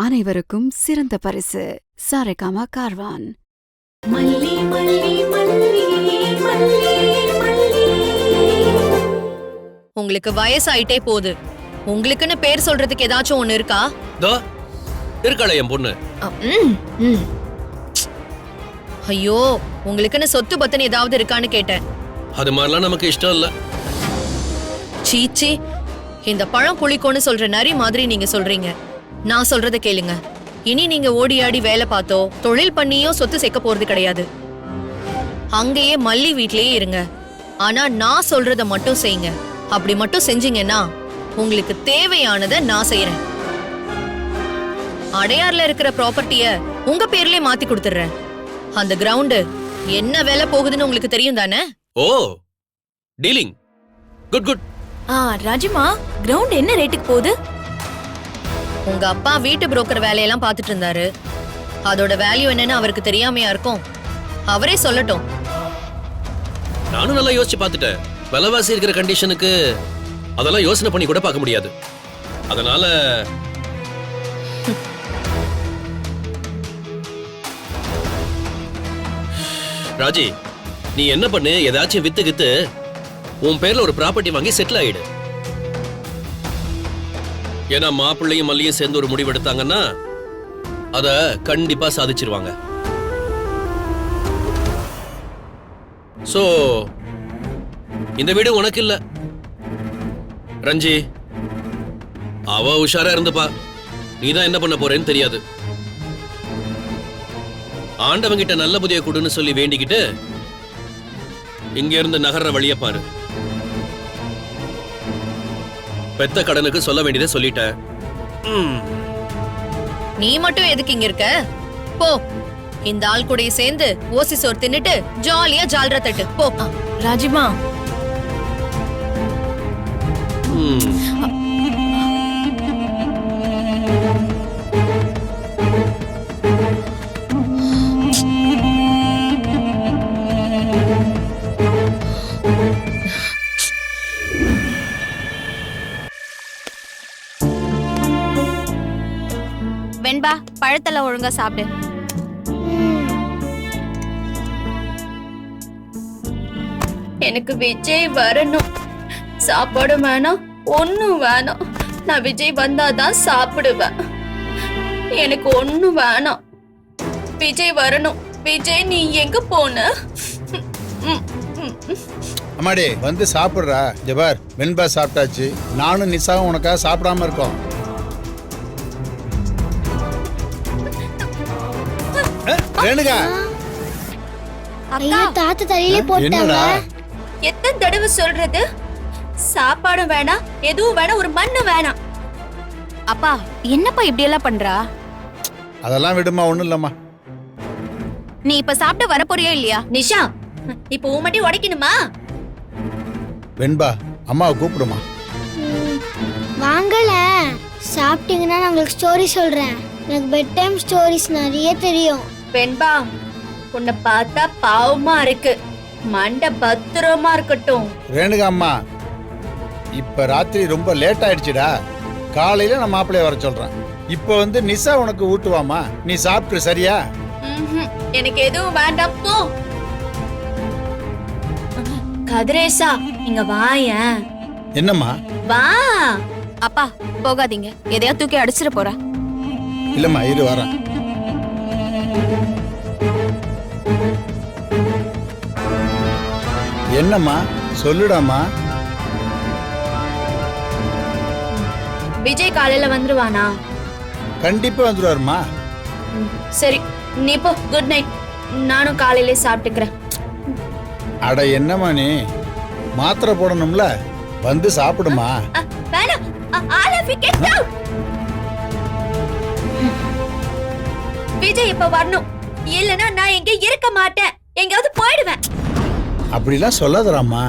அனைவருக்கும் சிறந்த பரிசு சாரேகாமா கார்வான். உங்களுக்கு வயசாயிட்டே போகுது. உங்களுக்குன்னு பேர் சொல்றதுக்கு ஏதாச்சும் ஒண்ணு இருக்கா? இருக்காளே என் பொண்ணு. ஐயோ, உங்களுக்குன்னு சொத்து பத்தன் ஏதாவது இருக்கான்னு கேட்டேன். அது மாதிரிலாம் நமக்கு இஷ்டம் இல்ல. சீச்சி, இந்த பழம் புளிக்கோன்னு சொல்ற நரி மாதிரி நீங்க சொல்றீங்க. நான் சொல்றத கேளுங்க. இனி நீங்க ஓடி ஆடி வேலை பார்த்தோ தொழில் பண்ணியோ சொத்து சேர்க்க போறது கிடையாது. அங்கேயே மல்லி வீட்லயே இருங்க. ஆனா நான் சொல்றத மட்டும் செய்யுங்க. அப்படி மட்டும் செஞ்சீங்கன்னா உங்களுக்கு தேவையானதை நான் செய்யறேன். அடையார்ல இருக்கிற ப்ராப்பர்ட்டிய உங்க பேர்லயே மாத்தி கொடுத்துறேன். அந்த கிரவுண்ட் என்ன வேலை போகுதுன்னு உங்களுக்கு தெரியும் தானே? Oh, dealing. Good good. ராஜிமா, கிரவுண்ட் என்ன ரேட்டுக்கு போகுது? உங்க அப்பா வீட்டு புரோக்கர் வேலையெல்லாம் பார்த்துட்டு இருந்தாரு. அதோட வேல்யூ என்னன்னு அவருக்கு தெரியாமையா இருக்கும். அவரே சொல்லட்டும். நானும் நல்லா யோசிச்சு பார்த்துட்டேன். விலைவாசி இருக்கிற கண்டிஷனுக்கு அதெல்லாம் யோசனை பண்ணி கூட பார்க்க முடியாது. அதனால ராஜி, நீ என்ன பண்ணு, ஏதாச்சும் வித்துக்கித்து உன் பேர்ல ஒரு ப்ராப்பர்ட்டி வாங்கி செட்டில் ஆயிடு. ஏன்னா மாப்பிள்ளையும் மல்லியும் சேர்ந்து ஒரு முடிவு எடுத்தாங்கன்னா அத கண்டிப்பா சாதிச்சிருவாங்க. சோ இந்த வீடு உனக்கு இல்ல ரஞ்சி. அவ உஷாரா இருந்துப்பா. நீதான் என்ன பண்ண போறேன்னு தெரியாது. ஆண்டவங்கிட்ட நல்ல புதிய கொடுன்னு சொல்லி வேண்டிக்கிட்டு இங்க இருந்து நகர்ற வழிய பாரு. பெத்த கடனுக்கு சொல்ல வேண்டியதை சொல்லிட்டேன். நீ மட்டும் எதுக்கு இங்க இருக்க? போ, இந்த ஆள் கூட சேர்ந்து ஓசி சோறு தின்னுட்டு ஜாலியா ஜால்ரா தட்டு போ. ராஜிமா, வெண்பா, பழத்தெல்லாம் ஒழுங்கா சாப்பிடு. எனக்கு விஜய் வரணும். சாப்பாடு வேணாம், ஒண்ணும் வேணாம். நான் விஜய் வந்தாதான் சாப்பிடுவேன். எனக்கு ஒண்ணும் வேணாம். விஜய் வரணும். விஜய், நீ எங்க போன? அம்மாடி வந்து சாப்பிடுறா. ஜபார், வெண்பா சாப்பிட்டாச்சு. நானும் நிசாவும் உனக்காக சாப்பிடாம இருக்கோம். ரேணுகா, ஐயா, தாத்தா தலையில போட்டாங்க. எத்தனை தடவை சொல்றது? சாப்பாடும் வேணாம், எதுவும் வேணாம், ஒரு மண்ணு வேணாம். அப்பா, என்னப்பா இப்படி எல்லாம் பண்றா? அதெல்லாம் விடுமா, ஒண்ணும் இல்லம்மா. நீ இப்ப சாப்பிட்டு வர போறியா இல்லையா? நிஷா, இப்ப உன் மட்டும் உடைக்கணுமா? வெண்பா, அம்மாவை கூப்பிடுமா. வாங்கல, சாப்பிட்டீங்கன்னா நான் உங்களுக்கு ஸ்டோரி சொல்றேன். எனக்கு பெட் டைம் ஸ்டோரிஸ் நிறைய தெரியும். வெண்பா, உன்னை பார்த்தா பாவமா இருக்கு. மண்டை பத்திரமா இருக்கட்டும். ரேணுகா அம்மா, இப்ப ராத்திரி ரொம்ப லேட் ஆயிடுச்சுடா. காலையில நான் மாப்பிள்ளைய வர சொல்றேன். இப்ப வந்து நிசா உனக்கு ஊட்டுவாமா, நீ சாப்பிட்டு. சரியா? எனக்கு எதுவும் வேண்டாம், போ. கதிரேசா, இங்க வாயேன். என்னம்மா? வா. அப்பா, போகாதீங்க, எதையா தூக்கி அடிச்சிட போறா. இல்லம்மா, இரு வரேன். என்னம்மா, சொல்லுடாமா. விஜய் காலையில வந்துருவானா? கண்டிப்பா வந்துருவாருமா. சரி, நீ போ. Good night. நானும் காலையில சாப்பிட்டுக்கிறேன். அட என்னம்மா, நீ மாத்திரை போடணும்ல, வந்து சாப்பிடுமா. வேணாம். all of you get out. Vijay இப்ப வரணும். இல்லனா நான் இங்க இருக்க மாட்டேன். எங்கயாவது போயிடுவேன். அப்படிலாம் சொல்லாதராமா.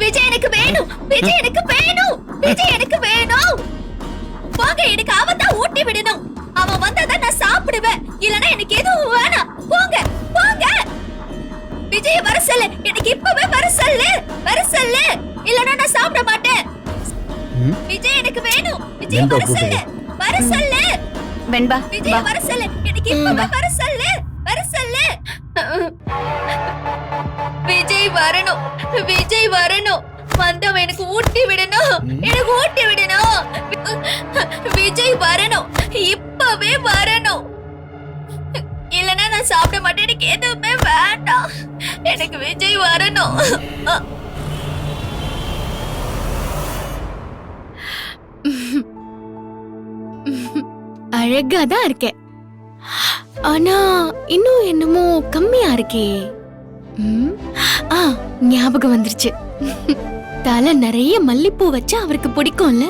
விஜய் எனக்கு வேணும். விஜய் எனக்கு வேணும். விஜய் எனக்கு வேணும். போங்க, எனக்கு அவன் தான் ஊட்டி விடணும். அவன் வந்தாதான் நான் சாப்பிடுவேன். இல்லனா எனக்கு எதுவும் வேணாம். போங்க, போங்க. விஜய் வர சொல்லு. எனக்கு இப்பவே வர சொல்லு. வர சொல்லு. இல்லனா நான் சாப்பிட மாட்டேன். விஜய் எனக்கு வேணும். விஜய் வர சொல்லு. வர வர சொல்லு. வெண்பா விஜய் வர சொல்லு. எனக்கு இப்பவே வர சொல்லு. வர சொல்லு. விஜய் வரணும். விஜய் வரணும். வந்தவன் எனக்கு ஊட்டி விடணும். எனக்கு ஊட்டி விடணும். விஜய் வரணும். இப்பவே வரணும். இல்லனா நான் சாப்பிட மாட்டேன். எனக்கு எதுவுமே வேண்டாம். எனக்கு விஜய் வரணும். அழகாதான் இருக்கேன். ஆனா இன்னும் என்னமோ கம்மியா இருக்கே. ம், ஆ ஞாபகம் வந்துருச்சு. தலை நிறைய மல்லிப்பூ வச்சா அவருக்கு பிடிக்கும்ல.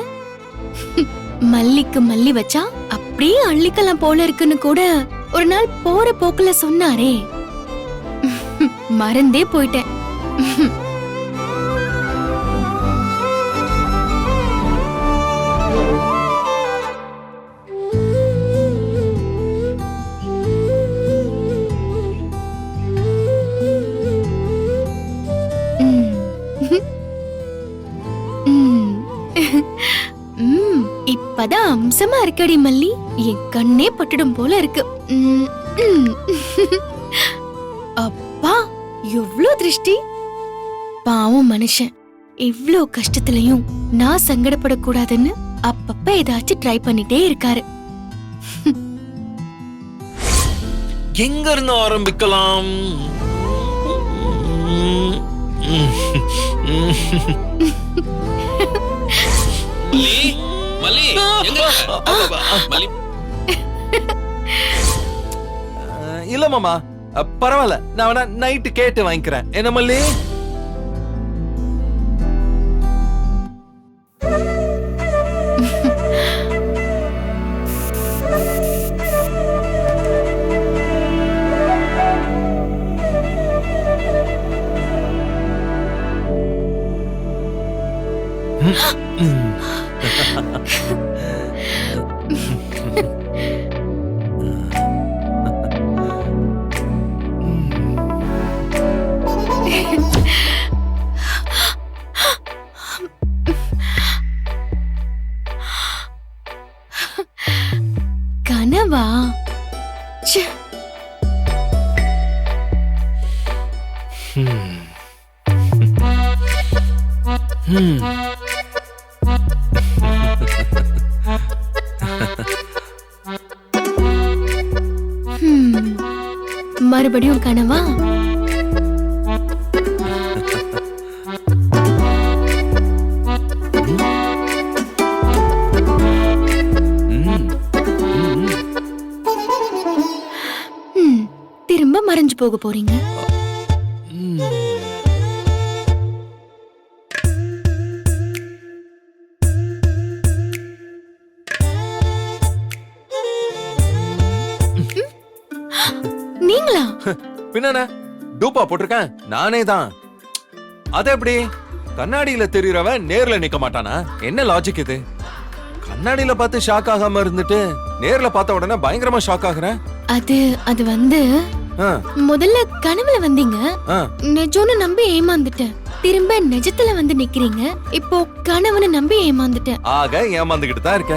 மல்லிக்கு மல்லி வச்சா அப்படியே அள்ளிக்கலாம் போல இருக்குன்னு கூட ஒரு நாள் போற போக்குல சொன்னாரே. மறந்தே போயிட்டேன். இப்பதான் அம்சமா இருக்கடி மல்லி. என் கண்ணே பட்டுடும் போல இருக்கு. அப்பா எவ்ளோ திருஷ்டி. பாவம் மனுஷன். இவ்ளோ கஷ்டத்திலையும் நான் சங்கடப்படக்கூடாதுன்னு அப்பப்ப ஏதாச்சும் ட்ரை பண்ணிட்டே இருக்காரு. எங்க இருந்து ஆரம்பிக்கலாம்? மல்லி, எங்க? மல்லி. இல்ல மாமா, பரவாயில்ல, நான் வேணா நைட்டு கேட்டு வாங்கிக்கிறேன். என்ன மல்லி? கனவா? ச்சே. மறுபடியும் கனவா? திரும்ப மறைஞ்சு போக போறீங்க. நீங்களா? பின்ன டூப்பா போட்டிருக்கேன் நானே தான். அது எப்படி? கண்ணாடியில தெரியறவன் நேர்ல நிக்க மாட்டானா? என்ன லாஜிக் இது? கண்ணாடியில பார்த்து ஷாக் ஆகாம இருந்துட்டு நேர்ல பார்த்த உடனே பயங்கரமா ஷாக் ஆகுறேன். அது வந்து முதல்ல கனவுல வந்தீங்க, நிஜம்னு நம்பி ஏமாந்துட்டேன். திரும்ப நிஜத்துல வந்து நிக்கிறீங்க, இப்போ கனவுன்னு நம்பி ஏமாந்துட்டேன். ஆக ஏமாந்துகிட்டு தான் இருக்க.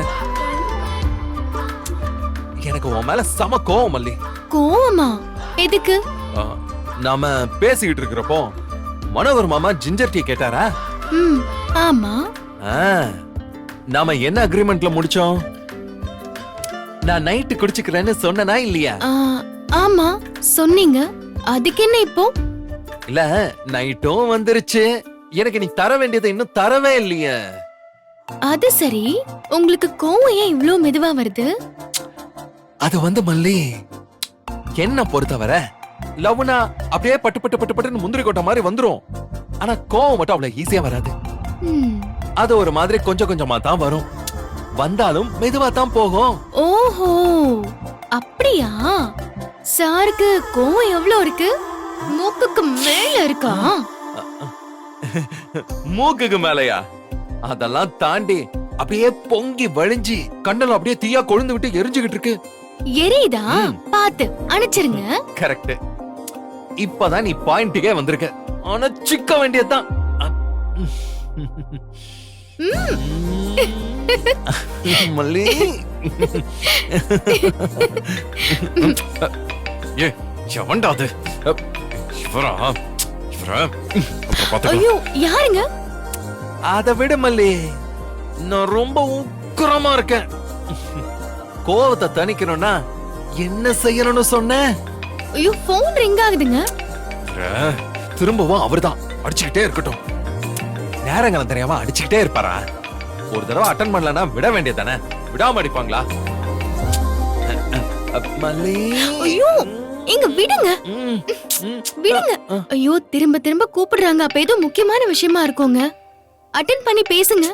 எனக்கு உன் மேல சம கோவம் மல்லி. கோவமா? எதுக்கு? நாம பேசிக்கிட்டு இருக்கிறப்போ மனோகர் மாமா ஜிஞ்சர் டீ கேட்டாரா? ஆமா. நாம என்ன அக்ரிமெண்ட்ல முடிச்சோம்? நான் நைட்டு குடிச்சுக்கிறேன்னு சொன்னனா இல்லையா? ஆமா சொன்னீங்க. அதுக்கு என்ன இப்போ? இல்ல, நைட்டும் வந்துருச்சு. எனக்கு நீ தர வேண்டியதை இன்னும் தரவே இல்லையே. அது சரி, உங்களுக்கு கோவம் ஏன் இவ்ளோ மெதுவா வருது? அது வந்து மல்லி, என்ன பொறுத்தவரை லவ்னா அப்படியே பட்டு பட்டு பட்டு பட்டுன்னு முந்திரி கொட்ட மாதிரி வந்துரும். ஆனா கோவம் மட்டும் அவ்வளவு ஈஸியா வராது. அது ஒரு மாதிரி கொஞ்சம் கொஞ்சமா தான் வரும். வந்தாலும் மெதுவா தான் போகும். ஓஹோ, அப்படியா? சாருக்கு கோவம் எவ்வளவு இருக்கு? மூக்குக்கு மேல இருக்கா? மூக்குக்கு மேலயா? அதெல்லாம் தாண்டி அப்படியே பொங்கி வழிஞ்சி கண்ணல அப்படியே தீயா கொழுந்து விட்டு எரிஞ்சுகிட்டு இருக்கு. எரியுதா? பாத்து அணைச்சிருங்க. கரெக்ட். இப்பதான் நீ பாயிண்ட்டுக்கே வந்திருக்க. அணைச்சிக்க வேண்டியதுதான். மல்லி ஏ எவன்டா அது? இவரா? அப்புறம் பாத்துக்கலாம். ஐயோ யாருங்க? அதை விட மல்லி, நான் ரொம்ப உக்கிரமா இருக்கேன். கோவத்தை தணிக்கணும்னா என்ன செய்யணும்னு சொன்ன? ஐயோ போன் ரிங் ஆகுதுங்க. திரும்பவும் அவர்தான் அடிச்சுக்கிட்டே இருக்கட்டும். நேரங்களும் தெரியாம அடிச்சுக்கிட்டே இருப்பாரா? ஒரு தடவை அட்டன் பண்ணலன்னா விட வேண்டியதானே? விடாம அடிப்பாங்களா? மல்லி, ஐயோ எங்க விடுங்க, விடுங்க. ஐயோ திரும்ப திரும்ப கூப்பிடுறாங்க. அப்ப ஏதோ முக்கியமான விஷயமா இருக்குங்க. அட்டெண்ட் பண்ணி பேசுங்க.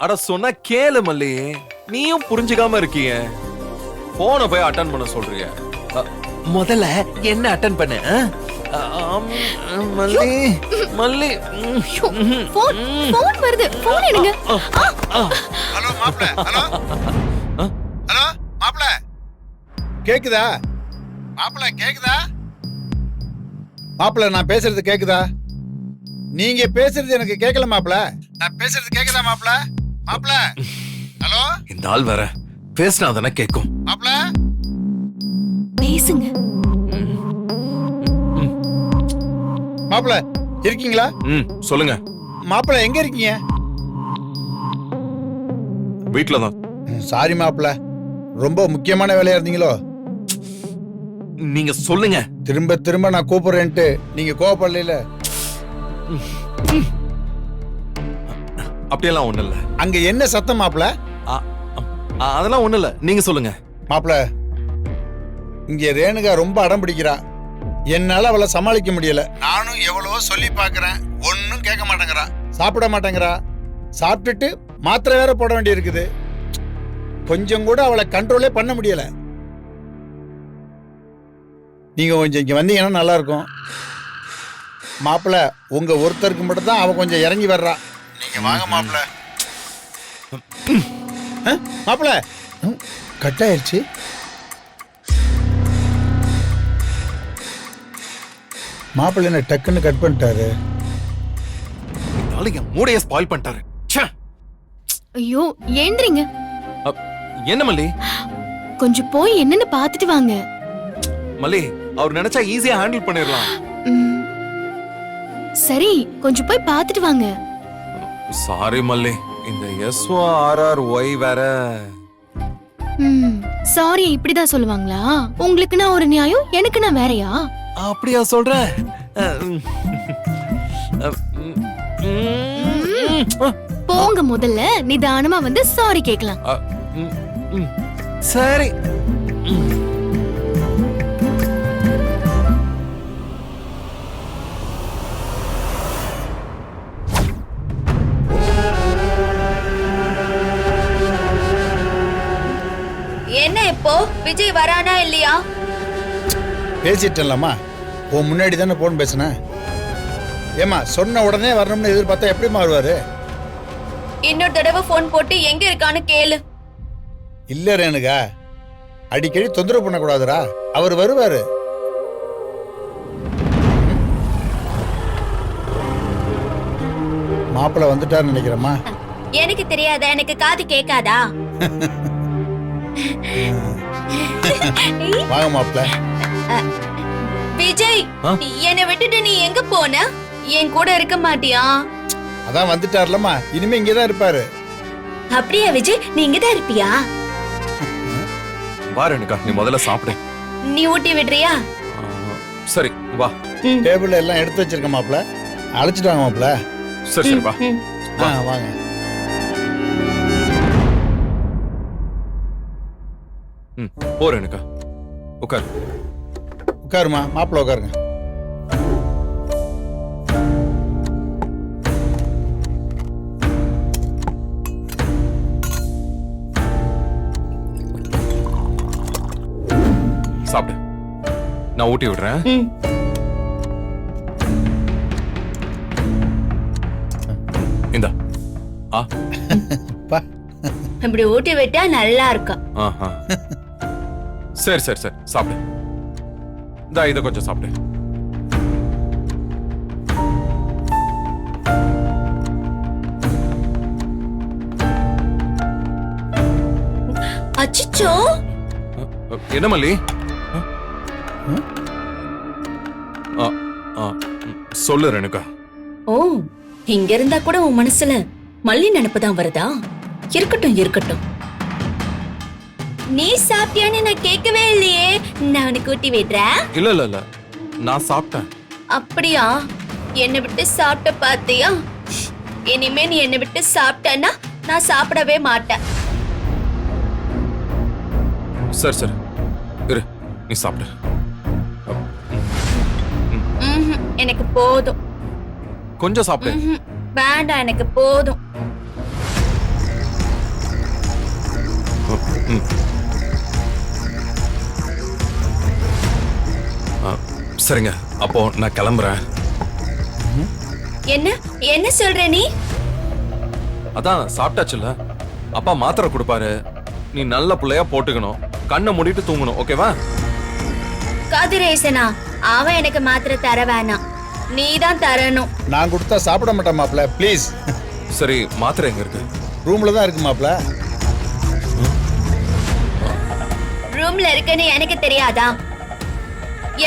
அட சொன்னா கேளு மல்லி, நீயும் புரிஞ்சுக்காம இருக்கீங்க. போன போய் அட்டன் பண்ண சொல்றீங்க. முதல்ல என்ன அட்டன் பண்ணு. மல்லி மல்லி, போன் வருது. போன் எடுங்க. ஹலோ மாப்ள. ஹலோ ஹலோ மாப்ள, கேக்குதா? மாப்ள கேக்குதா? மாப்ள நான் பேசுறது கேக்குதா? நீங்க பேசுறது எனக்கு கேட்கல மாப்ள. நான் பேசுறது கேக்குதா மாப்ள? மாப்ள ஹலோ. இந்த ஆள் வேற பேசினா தானே கேட்கும். மாப்ள பேசுங்க. மாப்ள இருக்கீங்களா? சொல்லுங்க. மாப்ள எங்க இருக்கீங்க? வீட்ல தான். சாரி மாப்ள, ரொம்ப முக்கியமான வேலையா இருந்தீங்களோ? நீங்க சொல்லுங்க. திரும்ப திரும்ப நான் கூப்பிடுறேன்ட்டு நீங்க கோவப்படல? அப்படியெல்லாம் ஒண்ணு இல்ல. அங்க என்ன சத்தம் மாப்ள? அதெல்லாம் ஒண்ணு இல்ல, நீங்க சொல்லுங்க. மாப்ள, இங்க ரேணுகா ரொம்ப அடம் பிடிக்கிறா. என்னால அவளை சமாளிக்க முடியல. நானும் எவ்வளவோ சொல்லி பாக்குறேன், ஒன்னும் கேட்க மாட்டேங்கிறா. சாப்பிட மாட்டேங்கிறா. சாப்பிட்டுட்டு மாத்திரை வேற போட வேண்டி இருக்குது. கொஞ்சம் கூட அவளை கண்ட்ரோலே பண்ண முடியல. நீங்க கொஞ்சம் இங்க வந்தீங்கன்னா நல்லா இருக்கும். மாப்பிள்ள, உங்க ஒருத்தருக்கு மட்டும் தான் அவ கொஞ்சம் இறங்கி வர்றா. நீங்க வாங்க மாப்பிள்ள. மாப்பிள்ள கட் ஆயிடுச்சு. மாப்பிள்ள என்ன டக்குன்னு கட் பண்ணிட்டாரு? நாளைக்கு மூடைய ஸ்பாயில் பண்ணிட்டாரு. ஐயோ ஏந்திரிங்க. என்ன மல்லி? கொஞ்சம் போய் என்னன்னு பாத்துட்டு வாங்க. மல்லி, அவர் நினைச்சா ஈஸியா ஹேண்டில் பண்ணிடலாம். சரி, கொஞ்சம் போய் பாத்துட்டு வாங்க. சாரி மல்லி, இந்த SORRY வேற. சாரி இப்படிதான் சொல்லுவாங்களா? உங்களுக்கு நான் ஒரு நியாயம், எனக்கு நான் வேறயா? அப்படியா சொல்ற? போங்க, முதல்ல நிதானமா வந்து சாரி கேக்கலாம். சரி. என்ன இப்போ விஜய் வரானா இல்லையா? பேசிட்டேன்லம்மா, உன் முன்னாடி தானே போன் பேசுன. ஏமா சொன்ன உடனே வரணும்னு எதிர்பார்த்தா எப்படிமா வருவாரு? இன்னொரு தடவை போன் போட்டு எங்க இருக்கான்னு கேளு. இல்ல ரேணுகா, அடிக்கடி தொந்தரவு பண்ணக்கூடாதுரா. அவர் வருவாரு. மாப்பிள்ள வந்துட்டாருன்னு நினைக்கிறேம்மா. எனக்கு தெரியாதா? எனக்கு காது கேட்காதா? வாங்க மாப்பிள்ள. விஜய், என்னை விட்டுட்டு நீ எங்க போன? என் கூட இருக்க மாட்டியா? அதான் வந்துட்டார்லம்மா, இனிமே இங்கதான் இருப்பாரு. அப்படியா விஜய், நீ இங்கதான் இருப்பியா? வா ரேணுகா, நீ முதல்ல சாப்பிடு. நீ ஊட்டி விடுறியா? சரி வா. டேபிள் எல்லாம் எடுத்து வச்சிருக்க மாப்பிள்ள, அழைச்சிட்டு வாங்க மாப்பிள்ள. சரி சரி வா. வாங்க. போ ரேணுகா, உட்காரு. உட்காருமா மாப்பிள்ள, உட்காருங்க. சாப்பிடு, நான் ஊட்டி விடுறேன். இந்தா. இப்படி ஊட்டி விட்டா நல்லா இருக்கும். சரி சரி சரி, சாப்பிடு. இந்தா, இதை கொஞ்சம் சாப்பிடு. அச்சச்சோ என்ன மல்லி? சொல்லு ரேணுகா. ஓ இங்க இருந்தா கூட உன் மனசுல மல்லி நினைப்புதான் வருதா? இருக்கட்டும் இருக்கட்டும். நீ சாப்பிட்டியான்னு நான் கேட்கவே இல்லையே. நான் உனக்கு ஊட்டி விடுறேன். இல்ல இல்ல இல்ல, நான் சாப்பிட்டேன். அப்படியா? என்னை விட்டு சாப்பிட்ட பாத்தியா? இனிமே நீ என்னை விட்டு சாப்பிட்டன்னா நான் சாப்பிடவே மாட்டேன். சரி சரி இரு, நீ சாப்பிடு. எனக்கு போதும். கொஞ்சம் சாப்பிடு. வேண்டாம், எனக்கு போதும். சரிங்க, அப்போ நான் கிளம்புறேன். என்ன என்ன சொல்ற நீ? அதான் சாப்பிட்டாச்சுல்ல, அப்பா மாத்திரை கொடுப்பாரு. நீ நல்ல பிள்ளையா போட்டுக்கணும், கண்ணை மூடிட்டு தூங்கணும், ஓகேவா? கதிரேசனா, அவன் எனக்கு மாத்திரை தர வேணாம், நீ தான் தரணும். நான் கொடுத்தா சாப்பிட மாட்டேன் மாப்ள, ப்ளீஸ். சரி, மாத்திரை எங்க இருக்கு? ரூம்ல தான் இருக்கு மாப்ள. ரூம்ல இருக்குன்னு எனக்கு தெரியாதா?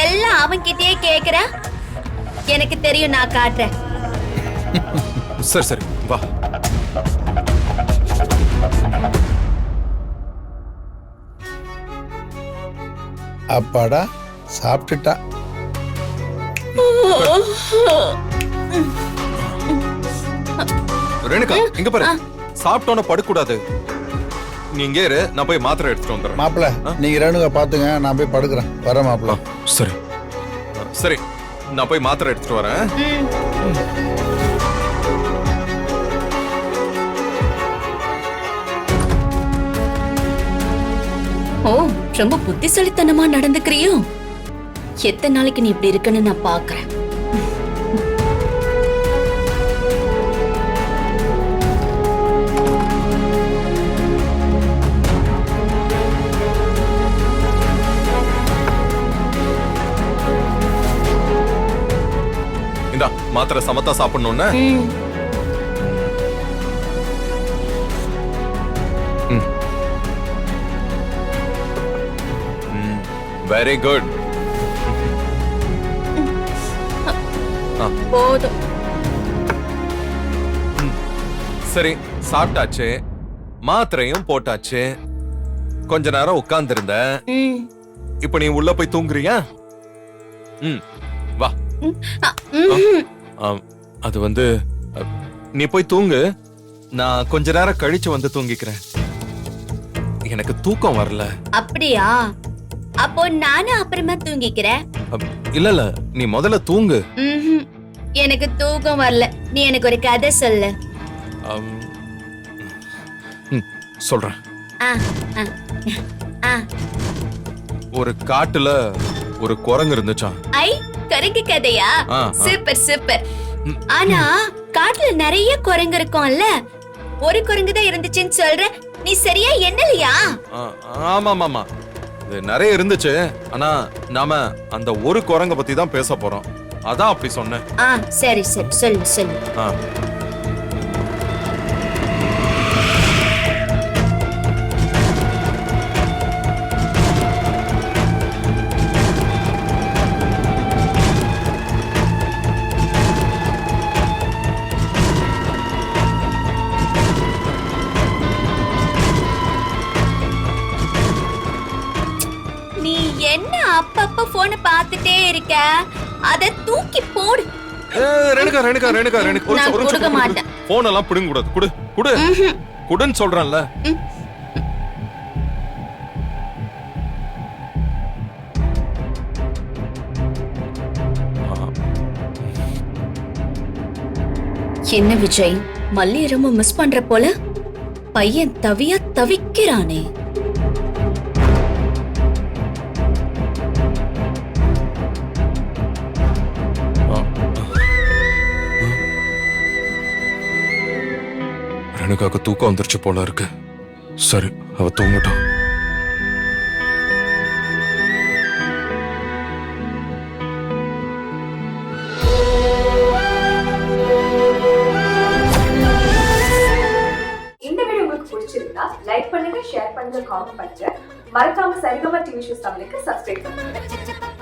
எல்லாம் அவன் கிட்டயே கேக்குற. எனக்கு தெரியும், நான் காட்டுறேன். சரி சரி வா. அப்பாடா, சாப்பிட்டுட்டா. ரேணுகா, இங்க பாரு, சாப்பிட்டோன்னு படுக்கூடாது. நீ இங்கே இரு, நான் போய் மாத்திரை எடுத்துட்டு வந்துடுறேன். மாப்பிள, நீங்க ரேணுகா பாத்துங்க, நான் போய் படுக்கிறேன். வரேன் மாப்பிள. சரி சரி, நான் போய் மாத்திரை எடுத்துட்டு வரேன். ஓ, ரொம்ப புத்திசாலித்தனமா நடந்துக்கிறியோ? எத்தனை நாளைக்கு நீ இப்படி இருக்குன்னு நான் பாக்குறேன். இந்தா மாத்திரை சமத்தா சாப்பிடணும்னு. Very good. போதும். சரி, சாப்பிட்டாச்சு, மாத்திரையும் போட்டாச்சு. கொஞ்ச நேரம் உட்கார்ந்திருந்த. இப்ப நீ உள்ள போய் தூங்குறியா? வா. அது வந்து நீ போய் தூங்கு, நான் கொஞ்ச நேரம் கழிச்சு வந்து தூங்கிக்கிறேன். எனக்கு தூக்கம் வரல. அப்படியா? அப்போ நானும் அப்புறமா தூங்கிக்கிறேன். இல்ல இல்ல, நீ முதல்ல தூங்கு. எனக்கு தூக்கம் வரல, நீ எனக்கு ஒரு கதை சொல்லு. சொல்றேன். ஆ. ஒரு காட்டுல ஒரு குரங்கு இருந்துச்சாம். ஐ, குரங்கு கதையா? Super super. ஆனா காட்டுல நிறைய குரங்கு இருக்கும்ல, ஒரு குரங்கு தான் இருந்துச்சுன்னு சொல்ற, நீ சரியா எண்ணலையா? ஆமா ஆமா, இது நிறைய இருந்துச்சு. ஆனா நாம அந்த ஒரு குரங்க பத்தி தான் பேச போறோம், அதான் அப்படி சொன்னேன். சரி சரி, சொல்லு சொல்லு. என்ன அப்பப்ப போனை பார்த்துட்டே இருக்க? அத தூக்கி போடு. ரேணுகா ரேணுகா ரேணுகா ரேணுகா, நான் கொடுக்க மாட்டேன். போன் எல்லாம் பிடுங்க கூடாது. குடு குடு குடுன்னு சொல்றேன்ல. என்ன விஜய், மல்லி ரொம்ப மிஸ் பண்ற போல? பையன் தவியா தவிக்கிறானே. ரேணுகாக்கு தூக்கம் வந்துருச்சு போல இருக்கு. சரி, அவ தூங்கட்டும். இந்த வீடியோ உங்களுக்கு பிடிச்சிருந்தா லைக் பண்ணுங்க, ஷேர் பண்ணுங்க. பண்ணுங்க, காமெண்ட் பண்ணுங்க. மறக்காம சரிகமா டிவி ஷோஸ் தமிழுக்கு சப்ஸ்கிரைப் பண்ணுங்க.